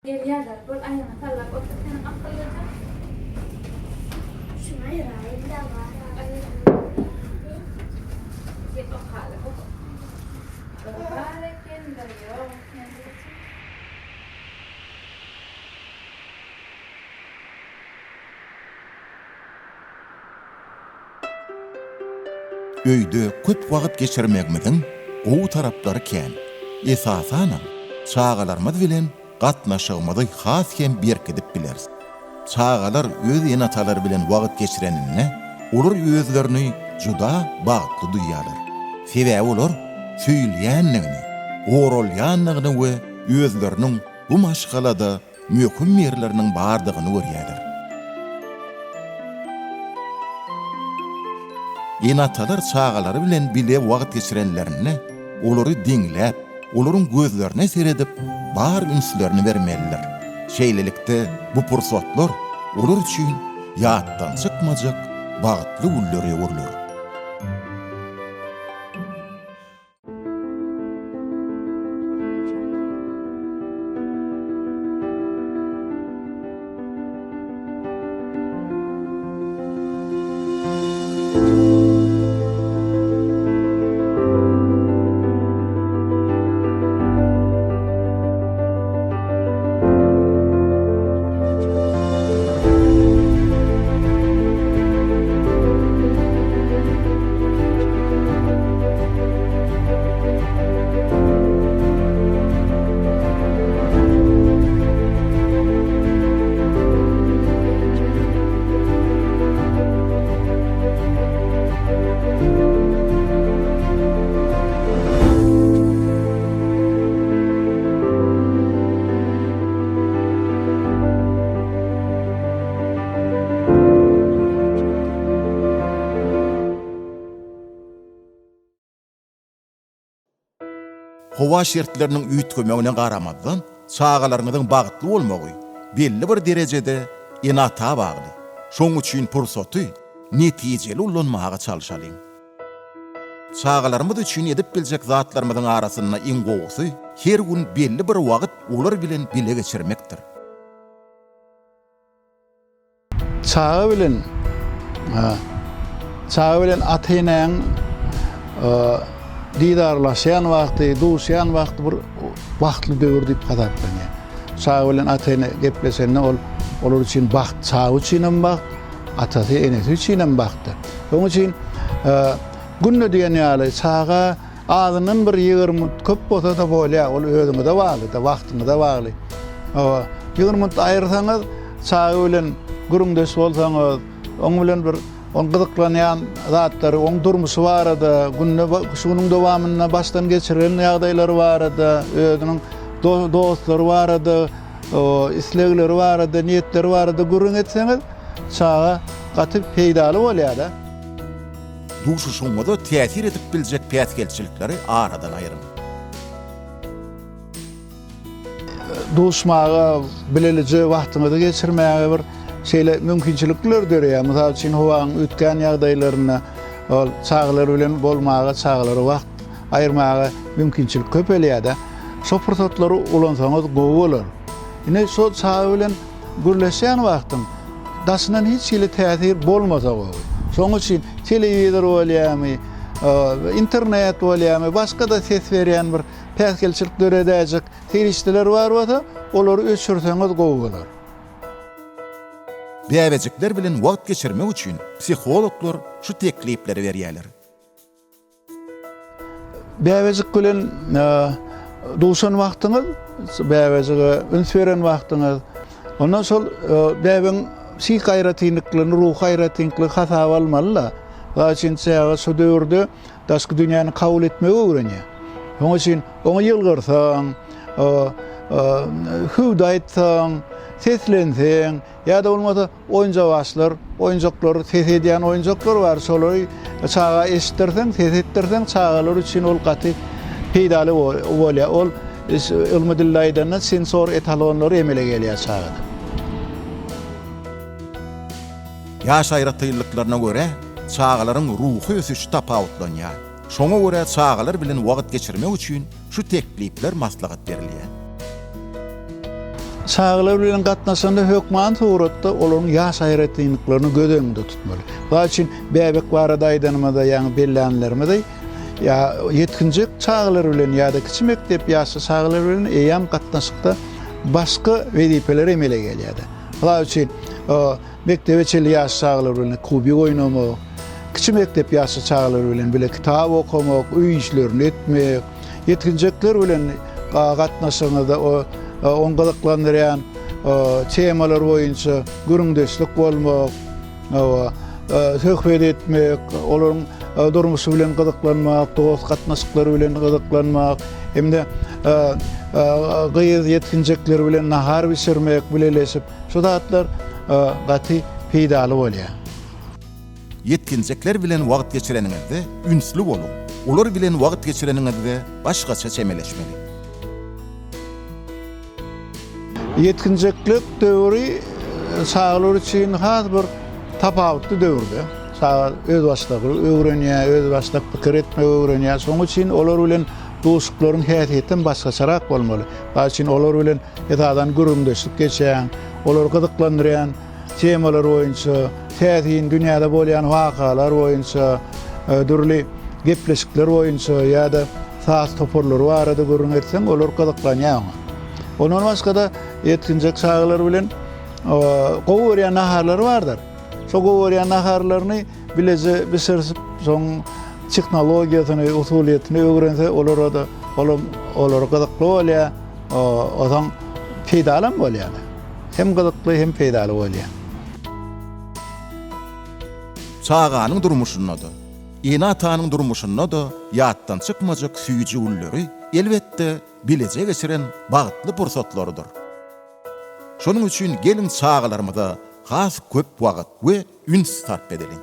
Geliyorlar, bol ayağına sallap otursan akıllıca. Şuna yarayım da var. Git o kalı bu. Böyle kendine yok. Öýde köp wagt geçirmegmiň gowy taraplary kän. Esasana çağalarymyz bilen gatnaşygymyzy has hem berkidip bileriz. Çağalar öz enatalary bilen wagt geçirenine olar özlerini juda bagtly duýýarlar. Sebäbi olar süýleýänligini, goralýanlygyny we özleriniň bu maşgalada möhüm ýerleriniň bardygyny görýärler. Enatalar çağalary bilen bile wagt geçirenlerine olary diňläp, olaryň gözlerine seredip bar ünslerini bermeliler. Şeýlelikde bu pursatlar olar üçin ýatdan çykmajak bagtly gullara görler. Howa şertleriniň üýtgemegine garamazdan çağalaryňyzyň bagtly bolmagy belli bir derejede enata bagly. Şoň üçin pursaty netijeli ullanmaga çalışalyň. Çağalarymyz üçin edip biljek zatlarymyzyň arasynda iň gowsy her gün belli bir wagt olar bilen bile geçirmekdir. Çağı bilen ateýnaň didarlaşan wagty, duşan wagty bir wagtly döwür diýip gatatdyň. Çağı bilen ateýna geplesenne olar üçin wagt çağı üçin hem wagt, atasy enesi üçin hem wagtdy. Onuň üçin günne diýen ýaly çağa adynyň bir 20 köp bolsa da bolýar, ol özüňe de bagly, da wagtyňa da bagly. 20 aýyrsaňyz çağı bilen gürüňdeş bolsaňyz, oň bilen bir on gyzyklanýan zatlary, oň durmuşy barada, günne şunuň dowamyna başdan geçiren ýagdaýlary barada, özüniň dostlary barada, islegleri barada, niýetleri barada gürüň etseňiz, çağa gatyp peýdaly bolýar da. Duşu şoňda täsir edip biljek päsgelçilikleri aradan aýyrym. Duşmaga bilelije wagtyňyzy geçirmäge bir şeýle mümkinçilikler dörýär. Mysal üçin howaň ötken ýagdaýlaryna ol çağlar bilen bolmaga, çağlary wagt aýyrmaga mümkinçilik köpelýär-de. Şo pursatlary ulansaňyz gowy bolar. Ine şo çağı bilen gürleşen wagtyň daşynan hiç şeýle täsir bolmasa gowy. Şoň üçin telewizor bolýarmy, internet bolýarmy, başga da ses berýän bir päsgelçilik döredäjek serişdeler bar bolsa, olary öçürseňiz gowy bolar. Bäbejikler bilen wagt geçirmek üçin psihologlar şu teklipleri berýärler. Bäbejik bilen duşan wagtyňyz, bäbejige üns beren wagtyňyz, ondan sol bäbeň psik gaýratynyklary, ruh gaýratynyklary hasap almaly. Gaçyn çağa şu döwürde daşky dünýäni kabul etmege öwrenýär. Onuň üçin oňa ýylgyrsaň, hüwde aýtsaň, seslenseň, ya da olmasa oyunca başlar, oyuncaklar, ses edýän oyuncaklar var, şolary çağa eşitdirseň, ses etdirseň, çağalar üçin ol gaty peýdaly bolýar. Ol ilmi dillaýdan sensor etalonlary emele gelýär çağda. Ýaş aýratylyklarına göre çağalaryň ruhy ösüşi tapawutlanýar. Şoňa görä çağalar bilen wagt geçirmek üçin şu teklipler maslahat berilýär. Çağlar bilen gatnaşanda hökman turatda olaryň ýaş aýratynlyklaryny göz öňünde tutmaly. Bular üçin bäbek barada aýdanmada ýa-ni bellanlarymda ýa ýetkinjek çağlar bilen ýa-da kiçi mektep ýaşy çağlar bilen eýam gatnaşykda başga wezipeler emele gelýärdi. Bular üçin mektebe çeli ýaş çağlar bilen kubik oynamak, kiçi mektep ýaşy çağlar bilen bile kitap okumak, öý işlerini etmek, ýetkinjekler bilen gatnaşygyňda oňgalyklanan temalar boýunça gürüňdeşlik bolmak, söhbet etmek, olaryň durmuşy bilen gyzyklanmak, dost gatnaşyklary bilen gyzyklanmak, hemde gyýyz ýetkinjekler bilen nahar biçirmek, bilelesip, şu zatlar gaty peýdaly bolýar. Yetkinjekler bilen wagt geçireniňizde ünsli boluň. Olar bilen wagt geçireniňizde başgaça çemeleşmeli. Yetkinjeklik döwri çağlar üçin has bir tapawutly döwürde. Çağ öz başdaky öwrenýär, öz başdaky pikir etmek öwrenýär. Şoň üçin olar bilen dostluklaryň häsiýetinden başgaçarak bolmaly. Şoň üçin olar bilen etadan gürümdeşlik geçen, olar gyzyklandyrýan temalar boýunça, täzin dünýäde bolýan wakalar boýunça, dürli gepleşikler boýunça ýa-da saz toporlar barada görüňerseň olar gyzyklanýar. Ondan başga da yetkinjek çağlar bilen gowurýan naharlar bardyr. Şo gowurýan naharlaryny bileze bisersip soň tehnologiýasyny, usuliýetini öwrense olara da olar gyzykly bolýar, odan peýdaly bolýar. Hem gyzykly hem peýdaly bolýar. Çağanyň durmuşynda da, ene atanyň durmuşynda da ýatdan çykmajak süýji ullery elbetde bileze geçiren bagtly pursatlarydyr. Şonuň üçin gelin çağlarymyza has köp wagt we üns sarp edelim.